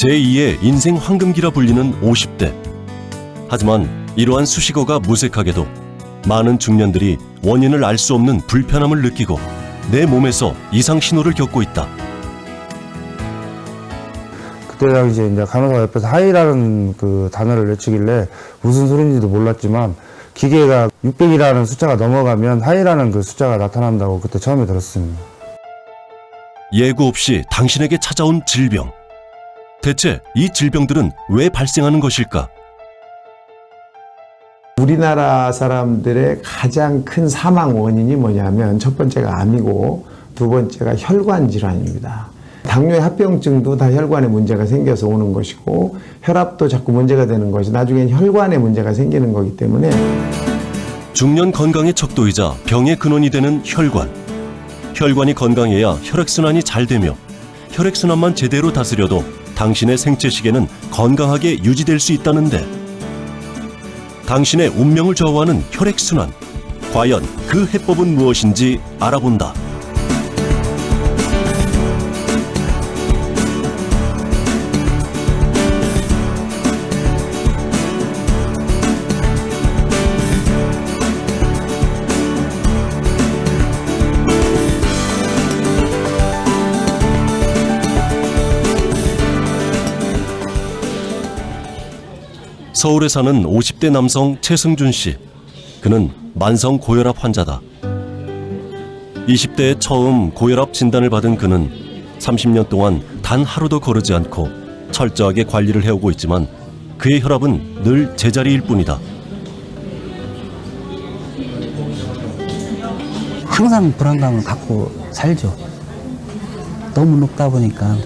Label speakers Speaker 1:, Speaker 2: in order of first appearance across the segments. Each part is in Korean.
Speaker 1: 제2의 인생 황금기라 불리는 50대. 하지만 이러한 수식어가 무색하게도 많은 중년들이 원인을 알 수 없는 불편함을 느끼고 내 몸에서 이상 신호를 겪고 있다.
Speaker 2: 그때 당시에 이제 간호사 옆에서 하이라는 그 단어를 외치길래 무슨 소리인지도 몰랐지만 기계가 600이라는 숫자가 넘어가면 하이라는 그 숫자가 나타난다고 그때 처음에 들었습니다.
Speaker 1: 예고 없이 당신에게 찾아온 질병. 대체 이 질병들은 왜 발생하는 것일까?
Speaker 3: 우리나라 사람들의 가장 큰 사망 원인이 뭐냐면 첫 번째가 암이고 두 번째가 혈관 질환입니다. 당뇨의 합병증도 다 혈관에 문제가 생겨서 오는 것이고 혈압도 자꾸 문제가 되는 것이 나중엔 혈관에 문제가 생기는 거기 때문에
Speaker 1: 중년 건강의 척도이자 병의 근원이 되는 혈관. 혈관이 건강해야 혈액순환이 잘 되며 혈액순환만 제대로 다스려도 당신의 생체 시계는 건강하게 유지될 수 있다는데 당신의 운명을 좌우하는 혈액순환. 과연 그 해법은 무엇인지 알아본다. 서울에 사는 50대 남성 최승준 씨. 그는 만성 고혈압 환자다. 20대에 처음 고혈압 진단을 받은 그는 30년 동안 단 하루도 거르지 않고 철저하게 관리를 해오고 있지만 그의 혈압은 늘 제자리일 뿐이다.
Speaker 4: 항상 불안감을 갖고 살죠. 너무 높다 보니까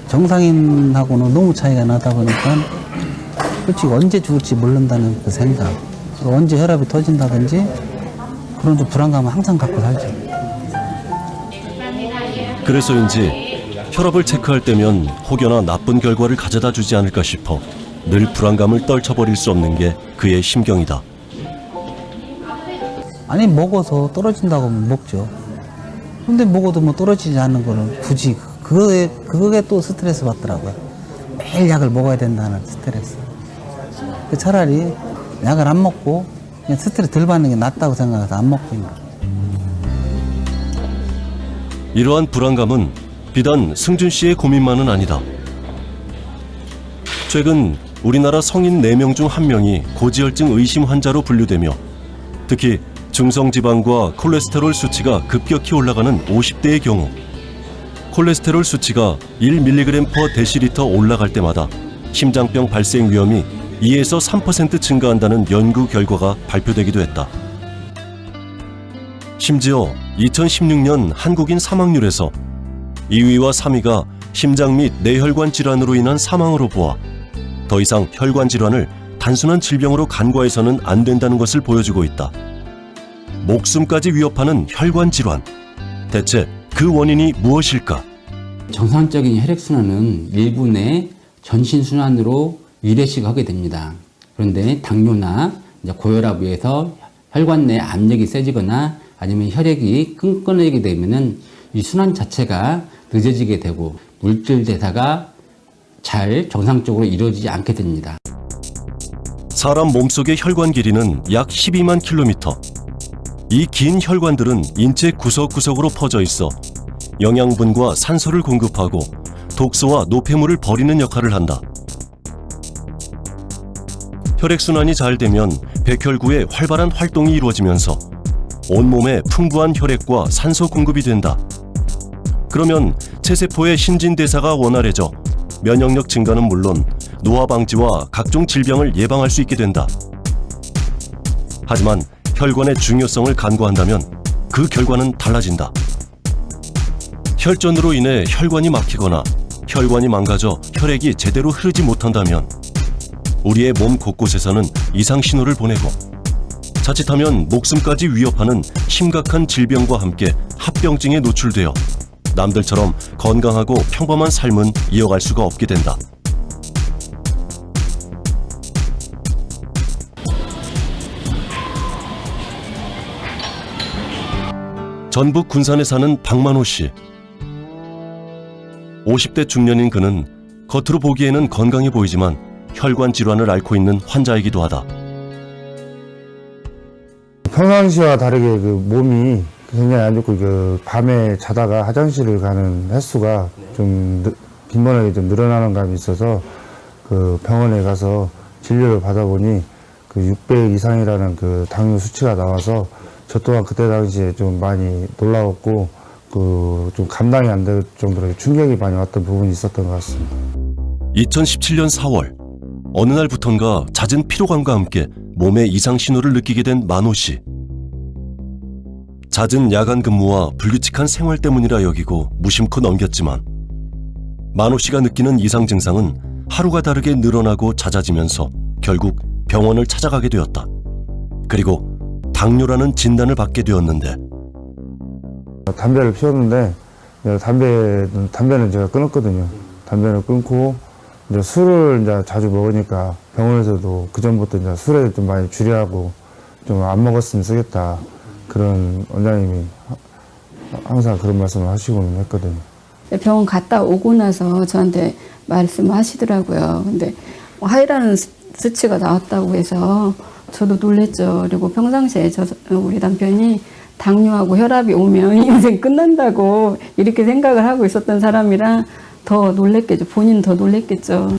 Speaker 4: 정상인하고는 너무 차이가 나다 보니까 솔직히 언제 죽을지 모른다는 그 생각, 언제 혈압이 터진다든지 그런 좀 불안감을 항상 갖고 살죠.
Speaker 1: 그래서인지 혈압을 체크할 때면 혹여나 나쁜 결과를 가져다 주지 않을까 싶어 늘 불안감을 떨쳐버릴 수 없는 게 그의 심경이다.
Speaker 4: 아니 먹어서 떨어진다고 하면 먹죠. 근데 먹어도 뭐 떨어지지 않는 거는 굳이 그게 또 스트레스 받더라고요. 매일 약을 먹어야 된다는 스트레스. 차라리 약을 안 먹고 그냥 스트레스 덜 받는 게 낫다고 생각해서 안 먹고 있는 거예요.
Speaker 1: 이러한 불안감은 비단 승준 씨의 고민만은 아니다. 최근 우리나라 성인 4명 중 1명이 고지혈증 의심 환자로 분류되며 특히 중성지방과 콜레스테롤 수치가 급격히 올라가는 50대의 경우 콜레스테롤 수치가 1mg/dL 올라갈 때마다 심장병 발생 위험이 2에서 3% 증가한다는 연구 결과가 발표되기도 했다. 심지어 2016년 한국인 사망률에서 2위와 3위가 심장 및 뇌혈관 질환으로 인한 사망으로 보아 더 이상 혈관 질환을 단순한 질병으로 간과해서는 안 된다는 것을 보여주고 있다. 목숨까지 위협하는 혈관 질환. 대체 그 원인이 무엇일까?
Speaker 5: 정상적인 혈액순환은 1분 내 전신순환으로 위례식 하게 됩니다. 그런데 당뇨나 고혈압 위에서 혈관 내 압력이 세지거나 아니면 혈액이 끈끈해지게 되면은 이 순환 자체가 늦어지게 되고 물질 대사가 잘 정상적으로 이루어지지 않게 됩니다.
Speaker 1: 사람 몸속의 혈관 길이는 약 12만 킬로미터. 이 긴 혈관들은 인체 구석구석으로 퍼져 있어 영양분과 산소를 공급하고 독소와 노폐물을 버리는 역할을 한다. 혈액순환이 잘 되면 백혈구의 활발한 활동이 이루어지면서 온몸에 풍부한 혈액과 산소 공급이 된다. 그러면 체세포의 신진대사가 원활해져 면역력 증가는 물론 노화 방지와 각종 질병을 예방할 수 있게 된다. 하지만 혈관의 중요성을 간과한다면 그 결과는 달라진다. 혈전으로 인해 혈관이 막히거나 혈관이 망가져 혈액이 제대로 흐르지 못한다면 우리의 몸 곳곳에서는 이상 신호를 보내고 자칫하면 목숨까지 위협하는 심각한 질병과 함께 합병증에 노출되어 남들처럼 건강하고 평범한 삶은 이어갈 수가 없게 된다. 전북 군산에 사는 박만호 씨. 50대 중년인 그는 겉으로 보기에는 건강해 보이지만 혈관 질환을 앓고 있는 환자이기도 하다.
Speaker 2: 평상시와 다르게 그 몸이 굉장히 안 좋고 그 밤에 자다가 화장실을 가는 횟수가 좀 빈번하게 좀 늘어나는 감이 있어서 그 병원에 가서 진료를 받아보니 그 600 이상이라는 그 당뇨 수치가 나와서 저 또한 그때 당시에 좀 많이 놀라웠고 그 좀 감당이 안 될 정도로 충격이 많이 왔던 부분이 있었던 것 같습니다.
Speaker 1: 2017년 4월 어느 날부턴가 잦은 피로감과 함께 몸에 이상 신호를 느끼게 된 만호 씨. 잦은 야간 근무와 불규칙한 생활 때문이라 여기고 무심코 넘겼지만 만호 씨가 느끼는 이상 증상은 하루가 다르게 늘어나고 잦아지면서 결국 병원을 찾아가게 되었다. 그리고 당뇨라는 진단을 받게 되었는데
Speaker 2: 담배를 피웠는데 담배는 제가 끊었거든요. 담배를 끊고 이제 술을 이제 자주 먹으니까 병원에서도 그 전부터 이제 술에 좀 많이 줄이라고 좀 안 먹었으면 쓰겠다. 그런 원장님이 항상 그런 말씀을 하시고는 했거든요.
Speaker 6: 병원 갔다 오고 나서 저한테 말씀하시더라고요. 근데 하이라는 수치가 나왔다고 해서 저도 놀랬죠. 그리고 평상시에 우리 남편이 당뇨하고 혈압이 오면 인생 끝난다고 이렇게 생각을 하고 있었던 사람이라 더 놀랬겠죠. 본인 더 놀랬겠죠.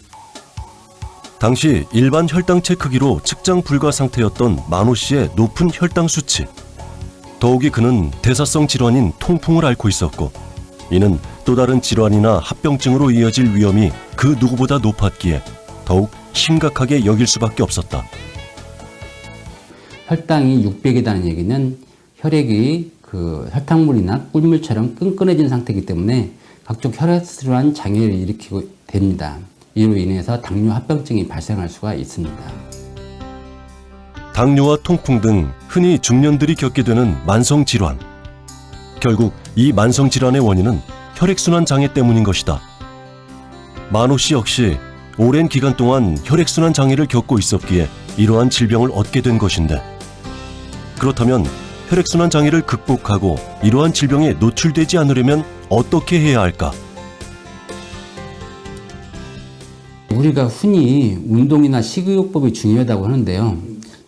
Speaker 1: 당시 일반 혈당 체크기로 측정 불가 상태였던 만호 씨의 높은 혈당 수치. 더욱이 그는 대사성 질환인 통풍을 앓고 있었고 이는 또 다른 질환이나 합병증으로 이어질 위험이 그 누구보다 높았기에 더욱 심각하게 여길 수밖에 없었다.
Speaker 5: 혈당이 600이라는 얘기는 혈액이 그 혈탕물이나 꿀물처럼 끈끈해진 상태이기 때문에 각종 혈액질환 장애를 일으키고 됩니다. 이로 인해서 당뇨 합병증이 발생할 수가 있습니다.
Speaker 1: 당뇨와 통풍 등 흔히 중년들이 겪게 되는 만성 질환. 결국 이 만성 질환의 원인은 혈액순환 장애 때문인 것이다. 만호 씨 역시 오랜 기간 동안 혈액순환 장애를 겪고 있었기에 이러한 질병을 얻게 된 것인데 그렇다면 혈액순환 장애를 극복하고 이러한 질병에 노출되지 않으려면 어떻게 해야 할까?
Speaker 5: 우리가 흔히 운동이나 식이요법이 중요하다고 하는데요.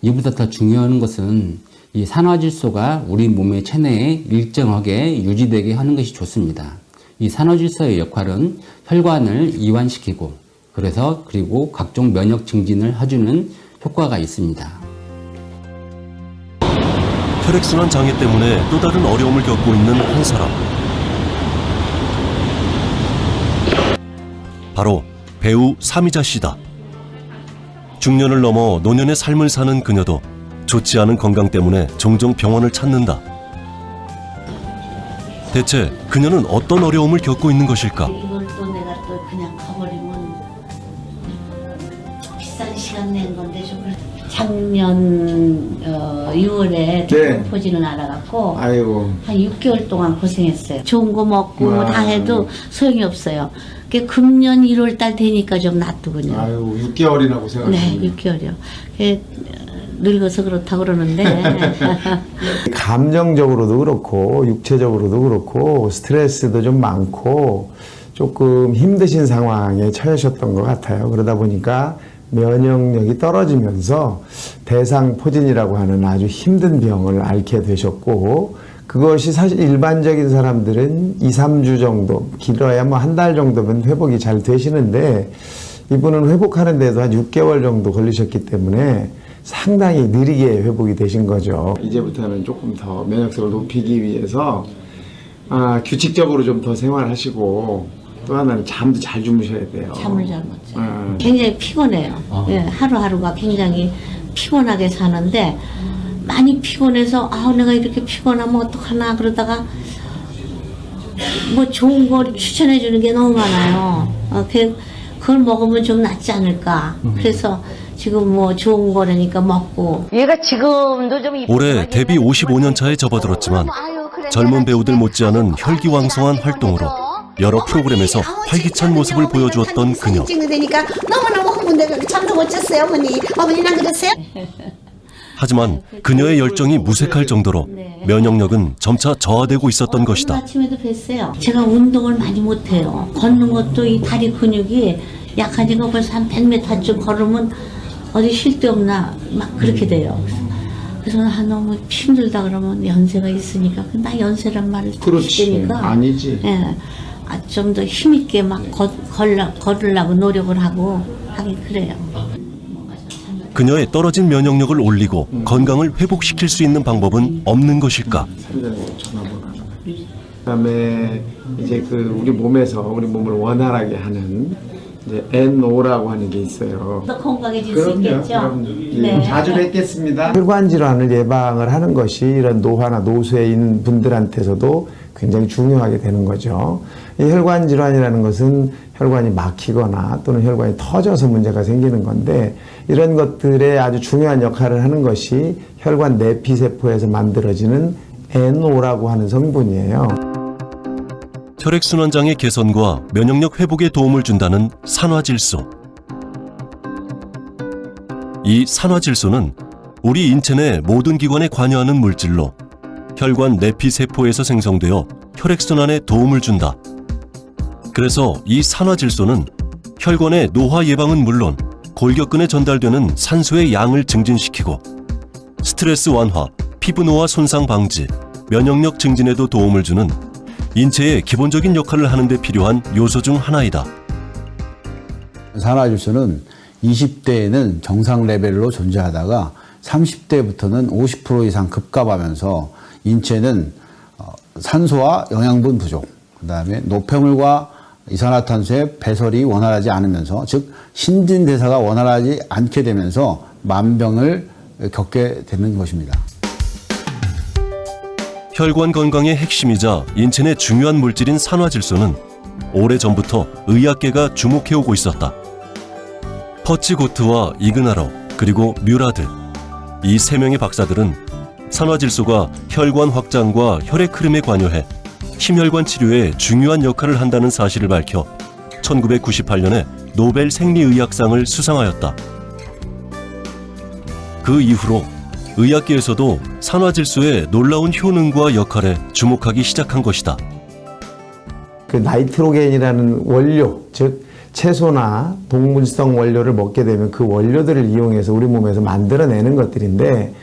Speaker 5: 이보다 더 중요한 것은 이 산화질소가 우리 몸의 체내에 일정하게 유지되게 하는 것이 좋습니다. 이 산화질소의 역할은 혈관을 이완시키고 그리고 각종 면역 증진을 해주는 효과가 있습니다.
Speaker 1: 혈액순환 장애 때문에 또 다른 어려움을 겪고 있는 한 사람. 바로 배우 삼이자 씨다. 중년을 넘어 노년의 삶을 사는 그녀도 좋지 않은 건강 때문에 종종 병원을 찾는다. 대체 그녀는 어떤 어려움을 겪고 있는 것일까?
Speaker 7: 이걸 또 내가 또 그냥 가버리면 비싼 시간 낸 건데 좀 작년 6월에 포진을 알아갖고
Speaker 3: 아이고.
Speaker 7: 한 6개월 동안 고생했어요. 좋은 거 먹고
Speaker 3: 와.
Speaker 7: 다 해도 소용이 없어요. 그게 금년 1월 달 되니까 좀 낫더군요.
Speaker 3: 아유, 6개월이나 고생하셨네요.
Speaker 7: 네, 6개월이요. 그게 늙어서 그렇다 그러는데
Speaker 3: 감정적으로도 그렇고 육체적으로도 그렇고 스트레스도 좀 많고 조금 힘드신 상황에 처하셨던 것 같아요. 그러다 보니까 면역력이 떨어지면서 대상포진이라고 하는 아주 힘든 병을 앓게 되셨고 그것이 사실 일반적인 사람들은 2, 3주 정도 길어야 뭐 한 달 정도면 회복이 잘 되시는데 이분은 회복하는 데도 한 6개월 정도 걸리셨기 때문에 상당히 느리게 회복이 되신 거죠. 이제부터는 조금 더 면역력을 높이기 위해서 규칙적으로 좀 더 생활하시고 또 하나는 잠도 잘 주무셔야 돼요.
Speaker 7: 잠을 잘 못 자요. 굉장히 피곤해요. 예, 하루하루가 굉장히 피곤하게 사는데 많이 피곤해서 내가 이렇게 피곤하면 어떡하나 그러다가 뭐 좋은 걸 추천해 주는 게 너무 많아요. 그걸 먹으면 좀 낫지 않을까. 그래서 지금 뭐 좋은 거라니까 먹고. 얘가 지금도 좀
Speaker 1: 올해 데뷔 55년 차에 접어들었지만 젊은 배우들 못지않은 혈기왕성한 활동으로 여러 프로그램에서 활기찬 모습을 보여주었던 그녀.
Speaker 8: 찍는 데니까 너무너무 흥분돼 잠도 못 잤어요. 어머니는 안 그랬어요?
Speaker 1: 하지만 그녀의 열정이 무색할 정도로 면역력은 점차 저하되고 있었던 것이다.
Speaker 7: 아침에도 뵀어요. 제가 운동을 많이 못해요. 걷는 것도 이 다리 근육이 약하니까 벌써 한 100m쯤 걸으면 어디 쉴 데 없나 막 그렇게 돼요. 그래서 너무 힘들다 그러면 연세가 있으니까 나 연세란 말을 쓰니까
Speaker 3: 아니지.
Speaker 7: 예, 좀 더 힘있게 막 걸으려고 노력을 하고 하긴 그래요.
Speaker 1: 그녀의 떨어진 면역력을 올리고 건강을 회복시킬 수 있는 방법은 없는 것일까?
Speaker 3: 그다음에 이제 그 우리 몸을 원활하게 하는 이제 NO라고 하는 게 있어요.
Speaker 7: 더 건강해질 수 있겠죠.
Speaker 3: 네. 자주 뵙겠습니다. 혈관 질환을 예방을 하는 것이 이런 노화나 노쇠인 분들한테서도 굉장히 중요하게 되는 거죠. 이 혈관 질환이라는 것은 혈관이 막히거나 또는 혈관이 터져서 문제가 생기는 건데 이런 것들에 아주 중요한 역할을 하는 것이 혈관 내피세포에서 만들어지는 NO라고 하는 성분이에요.
Speaker 1: 혈액순환장애 개선과 면역력 회복에 도움을 준다는 산화질소. 이 산화질소는 우리 인체 내 모든 기관에 관여하는 물질로 혈관 내피세포에서 생성되어 혈액순환에 도움을 준다. 그래서 이 산화질소는 혈관의 노화 예방은 물론 골격근에 전달되는 산소의 양을 증진시키고 스트레스 완화, 피부 노화 손상 방지, 면역력 증진에도 도움을 주는 인체의 기본적인 역할을 하는 데 필요한 요소 중 하나이다.
Speaker 8: 산화질소는 20대에는 정상 레벨로 존재하다가 30대부터는 50% 이상 급감하면서 인체는 산소와 영양분 부족, 그다음에 노폐물과 이산화탄소의 배설이 원활하지 않으면서 즉 신진대사가 원활하지 않게 되면서 만병을 겪게 되는 것입니다.
Speaker 1: 혈관 건강의 핵심이자 인체 내 중요한 물질인 산화질소는 오래전부터 의학계가 주목해오고 있었다. 퍼치고트와 이그나로 그리고 뮤라드 이 세 명의 박사들은 산화질소가 혈관 확장과 혈액 흐름에 관여해 심혈관 치료에 중요한 역할을 한다는 사실을 밝혀 1998년에 노벨 생리의학상을 수상하였다. 그 이후로 의학계에서도 산화질소의 놀라운 효능과 역할에 주목하기 시작한 것이다.
Speaker 3: 그 나이트로겐이라는 원료, 즉 채소나 동물성 원료를 먹게 되면 그 원료들을 이용해서 우리 몸에서 만들어내는 것들인데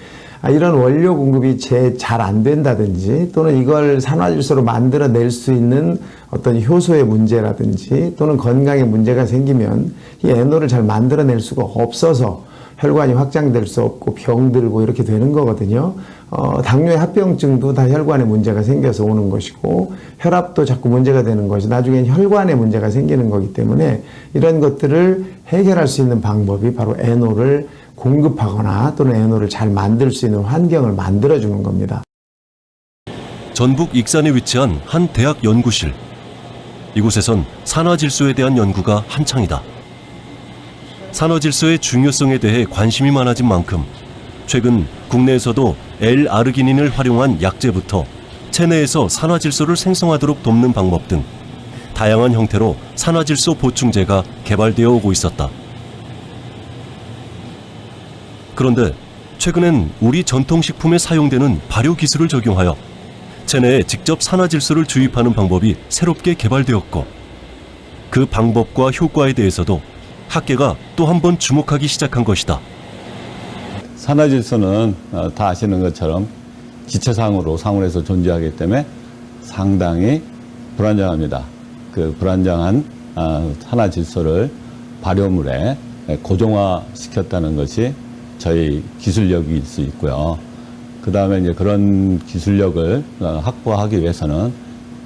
Speaker 3: 이런 원료 공급이 잘 안 된다든지 또는 이걸 산화질소로 만들어낼 수 있는 어떤 효소의 문제라든지 또는 건강에 문제가 생기면 이 NO를 잘 만들어낼 수가 없어서 혈관이 확장될 수 없고 병들고 이렇게 되는 거거든요. 당뇨의 합병증도 다 혈관에 문제가 생겨서 오는 것이고 혈압도 자꾸 문제가 되는 것이 나중엔 혈관에 문제가 생기는 거기 때문에 이런 것들을 해결할 수 있는 방법이 바로 NO를 공급하거나 또는 NO를 잘 만들 수 있는 환경을 만들어주는 겁니다.
Speaker 1: 전북 익산에 위치한 한 대학 연구실. 이곳에선 산화질소에 대한 연구가 한창이다. 산화질소의 중요성에 대해 관심이 많아진 만큼 최근 국내에서도 L-아르기닌을 활용한 약제부터 체내에서 산화질소를 생성하도록 돕는 방법 등 다양한 형태로 산화질소 보충제가 개발되어 오고 있었다. 그런데 최근엔 우리 전통식품에 사용되는 발효 기술을 적용하여 체내에 직접 산화질소를 주입하는 방법이 새롭게 개발되었고 그 방법과 효과에 대해서도 학계가 또 한 번 주목하기 시작한 것이다.
Speaker 9: 산화질소는 다 아시는 것처럼 기체상으로 상온에서 존재하기 때문에 상당히 불안정합니다. 그 불안정한 산화질소를 발효물에 고정화시켰다는 것이 저희 기술력일 수 있고요. 그 다음에 이제 그런 기술력을 확보하기 위해서는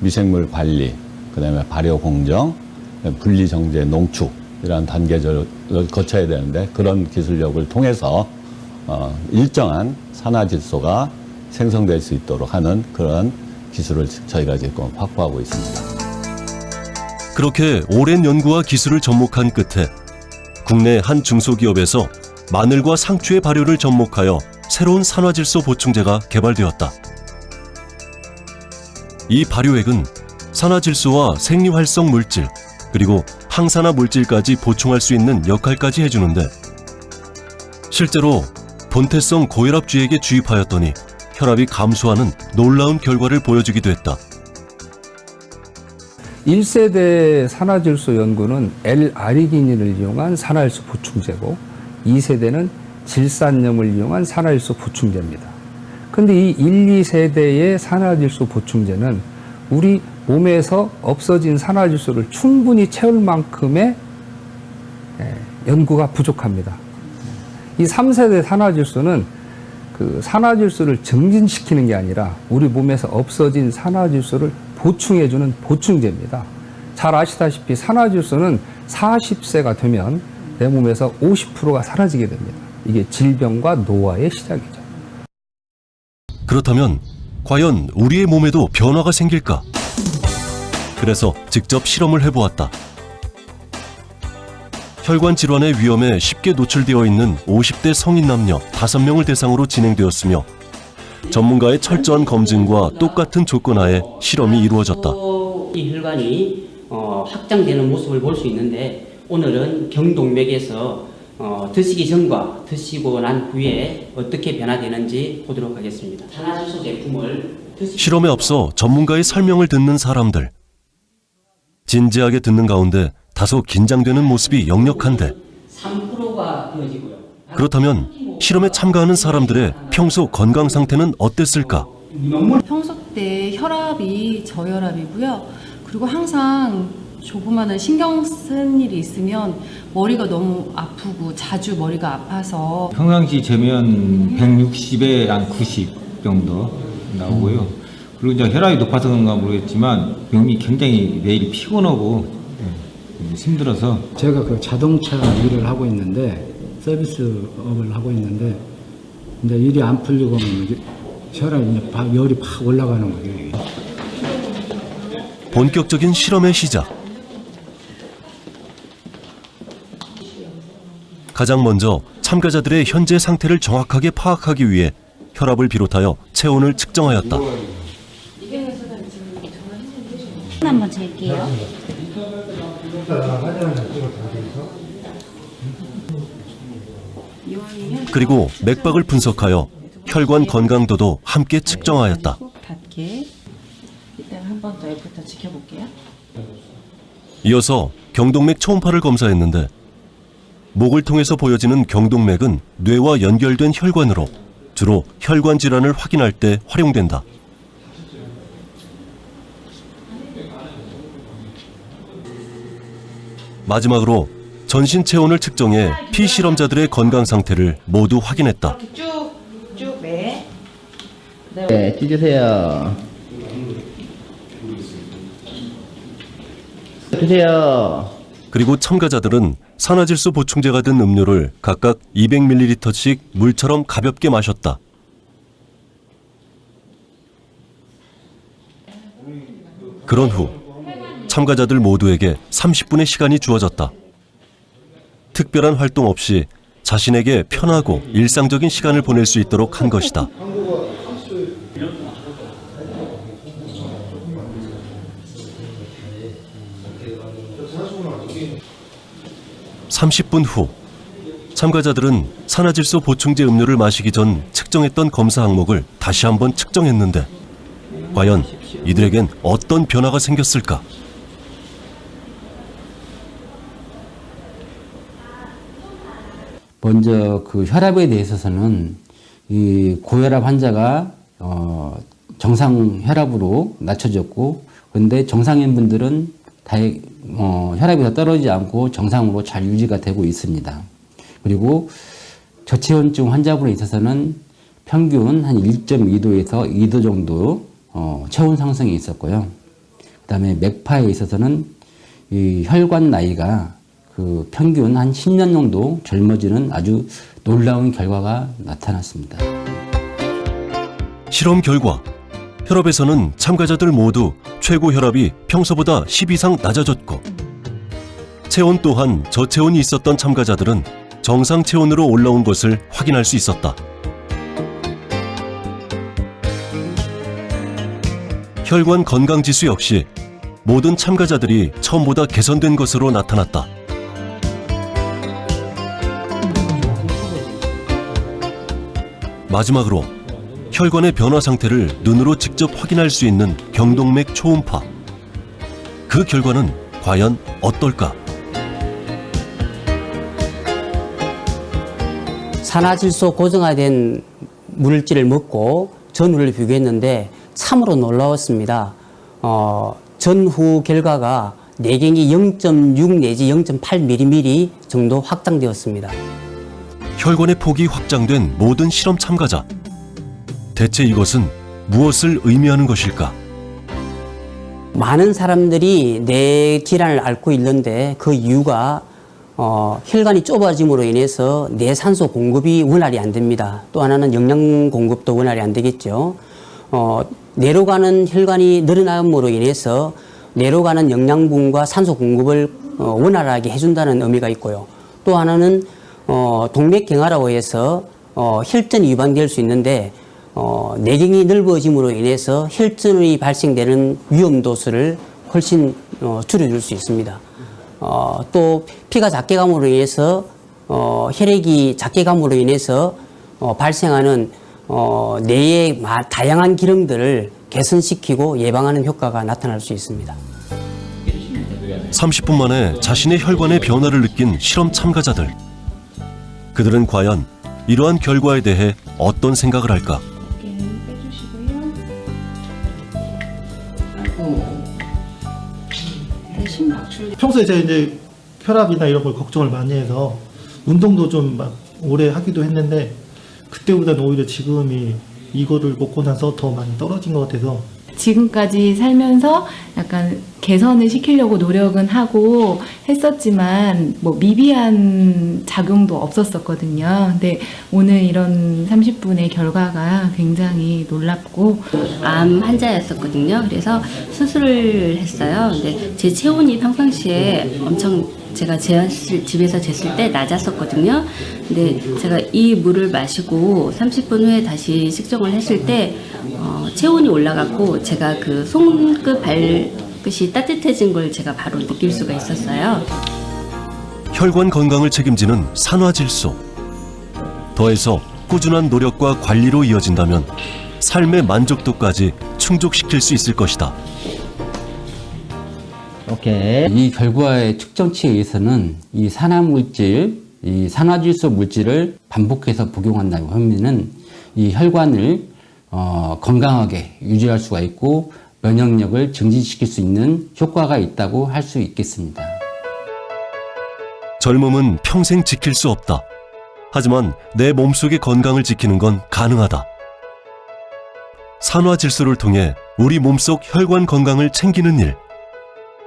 Speaker 9: 미생물 관리, 그 다음에 발효 공정, 분리 정제 농축 이런 단계를 거쳐야 되는데 그런 기술력을 통해서 일정한 산화질소가 생성될 수 있도록 하는 그런 기술을 저희가 지금 확보하고 있습니다.
Speaker 1: 그렇게 오랜 연구와 기술을 접목한 끝에 국내 한 중소기업에서 마늘과 상추의 발효를 접목하여 새로운 산화질소 보충제가 개발되었다. 이 발효액은 산화질소와 생리활성 물질 그리고 항산화 물질까지 보충할 수 있는 역할까지 해주는데 실제로 본태성 고혈압주에게 주입하였더니 혈압이 감소하는 놀라운 결과를 보여주기도 했다.
Speaker 10: 1세대 산화질소 연구는 L-아르기닌을 이용한 산화질소 보충제고 2세대는 질산염을 이용한 산화질소 보충제입니다. 근데 이 1, 2세대의 산화질소 보충제는 우리 몸에서 없어진 산화질소를 충분히 채울 만큼의 연구가 부족합니다. 이 3세대 산화질소는 그 산화질소를 증진시키는 게 아니라 우리 몸에서 없어진 산화질소를 보충해주는 보충제입니다. 잘 아시다시피 산화질소는 40세가 되면 내 몸에서 50%가 사라지게 됩니다. 이게 질병과 노화의 시작이죠.
Speaker 1: 그렇다면 과연 우리의 몸에도 변화가 생길까? 그래서 직접 실험을 해보았다. 혈관 질환의 위험에 쉽게 노출되어 있는 50대 성인 남녀 5명을 대상으로 진행되었으며 전문가의 철저한 검증과 똑같은 조건 하에 실험이 이루어졌다.
Speaker 11: 이 혈관이 확장되는 모습을 볼 수 있는데 오늘은 경동맥에서 드시기 전과 드시고 난 후에 어떻게 변화되는지 보도록 하겠습니다. 산화질소 제품을
Speaker 1: 실험에 앞서 전문가의 설명을 듣는 사람들. 진지하게 듣는 가운데 다소 긴장되는 모습이 역력한데
Speaker 11: 3%가 되어지고요.
Speaker 1: 그렇다면 실험에 참가하는 사람들의 평소 건강 상태는 어땠을까?
Speaker 12: 평소 때 혈압이 저혈압이고요. 그리고 항상 조그마한 신경 쓴 일이 있으면 머리가 너무 아프고 자주 머리가 아파서
Speaker 13: 평상시 재면 160에 한 90 정도 나오고요. 그리고 이제 혈압이 높아서 그런가 모르겠지만 몸이 굉장히 매일 피곤하고 힘들어서
Speaker 14: 제가 그 자동차 일을 하고 있는데 서비스업을 하고 있는데 이제 일이 안 풀리고 혈압이 열이 팍 올라가는 거예요.
Speaker 1: 본격적인 실험의 시작. 가장 먼저 참가자들의 현재 상태를 정확하게 파악하기 위해 혈압을 비롯하여 체온을 측정하였다.
Speaker 7: 한번 잴게요.
Speaker 1: 그리고 맥박을 분석하여 혈관 건강도도 함께 측정하였다.
Speaker 12: 닿게 일단 한 번 더 애프터 지켜볼게요.
Speaker 1: 이어서 경동맥 초음파를 검사했는데 목을 통해서 보여지는 경동맥은 뇌와 연결된 혈관으로 주로 혈관 질환을 확인할 때 활용된다. 마지막으로 전신 체온을 측정해 피실험자들의 건강 상태를 모두 확인했다.
Speaker 12: 쭉, 네.
Speaker 5: 네, 찢으세요. 드세요.
Speaker 1: 그리고 참가자들은 산화질소 보충제가 든 음료를 각각 200ml씩 물처럼 가볍게 마셨다. 그런 후 참가자들 모두에게 30분의 시간이 주어졌다. 특별한 활동 없이 자신에게 편하고 일상적인 시간을 보낼 수 있도록 한 것이다. 30분 후 참가자들은 산화질소 보충제 음료를 마시기 전 측정했던 검사 항목을 다시 한번 측정했는데 과연 이들에겐 어떤 변화가 생겼을까?
Speaker 5: 먼저 그 혈압에 대해서는 이 고혈압 환자가 정상 혈압으로 낮춰졌고, 그런데 정상인 분들은 혈압이 더 떨어지지 않고 정상으로 잘 유지가 되고 있습니다. 그리고 저체온증 환자분에 있어서는 평균 한 1.2도에서 2도 정도 체온 상승이 있었고요. 그다음에 맥파에 있어서는 이 혈관 나이가 그 평균 한 10년 정도 젊어지는 아주 놀라운 결과가 나타났습니다.
Speaker 1: 실험 결과 혈압에서는 참가자들 모두 최고 혈압이 평소보다 10 이상 낮아졌고 체온 또한 저체온이 있었던 참가자들은 정상 체온으로 올라온 것을 확인할 수 있었다. 혈관 건강지수 역시 모든 참가자들이 처음보다 개선된 것으로 나타났다. 마지막으로 혈관의 변화 상태를 눈으로 직접 확인할 수 있는 경동맥 초음파. 그 결과는 과연 어떨까?
Speaker 11: 산화질소 고정화된 물질을 먹고 전후를 비교했는데 참으로 놀라웠습니다. 전후 결과가 내경이 0.6 내지 0.8mm 정도 확장되었습니다.
Speaker 1: 혈관의 폭이 확장된 모든 실험 참가자. 대체 이것은 무엇을 의미하는 것일까?
Speaker 11: 많은 사람들이 뇌 질환을 앓고 있는데 그 이유가 혈관이 좁아짐으로 인해서 내산소 공급이 원활히 안 됩니다. 또 하나는 영양 공급도 원활히 안 되겠죠. 뇌로 가는 혈관이 늘어남으로 인해서 뇌로 가는 영양분과 산소 공급을 원활하게 해준다는 의미가 있고요. 또 하나는 동맥경화라고 해서 혈전이 유발될 수 있는데 내경이 넓어짐으로 인해서 혈전이 발생되는 위험도수를 훨씬 줄여줄 수 있습니다. 또 피가 작게 감으로 인해서 혈액이 작게 감으로 인해서 발생하는 뇌의 다양한 기능들을 개선시키고 예방하는 효과가 나타날 수 있습니다.
Speaker 1: 30분 만에 자신의 혈관의 변화를 느낀 실험 참가자들. 그들은 과연 이러한 결과에 대해 어떤 생각을 할까?
Speaker 15: 평소에 제가 이제 혈압이나 이런 걸 걱정을 많이 해서 운동도 좀 막 오래 하기도 했는데 그때보다는 오히려 지금이 이거를 먹고 나서 더 많이 떨어진 것 같아서
Speaker 16: 지금까지 살면서 약간 개선을 시키려고 노력은 하고 했었지만 뭐 미비한 작용도 없었었거든요. 근데 오늘 이런 30분의 결과가 굉장히 놀랍고
Speaker 17: 암 환자였었거든요. 그래서 수술을 했어요. 근데 제 체온이 평상시에 엄청 제가 집에서 쟀을 때 낮았었거든요. 근데 제가 이 물을 마시고 30분 후에 다시 측정을 했을 때 체온이 올라갔고 제가 그 손끝 발끝이 따뜻해진 걸 제가 바로 느낄 수가 있었어요.
Speaker 1: 혈관 건강을 책임지는 산화질소. 더해서 꾸준한 노력과 관리로 이어진다면 삶의 만족도까지 충족시킬 수 있을 것이다.
Speaker 5: 이 결과의 측정치에 의해서는 이 산화물질, 이 산화질소 물질을 반복해서 복용한다고 하면은 이 혈관을 건강하게 유지할 수가 있고 면역력을 증진시킬 수 있는 효과가 있다고 할 수 있겠습니다.
Speaker 1: 젊음은 평생 지킬 수 없다. 하지만 내 몸속의 건강을 지키는 건 가능하다. 산화질소를 통해 우리 몸속 혈관 건강을 챙기는 일.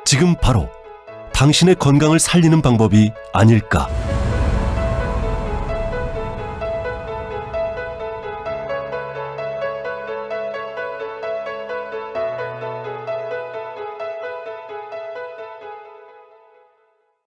Speaker 1: 지금 바로 당신의 건강을 살리는 방법이 아닐까.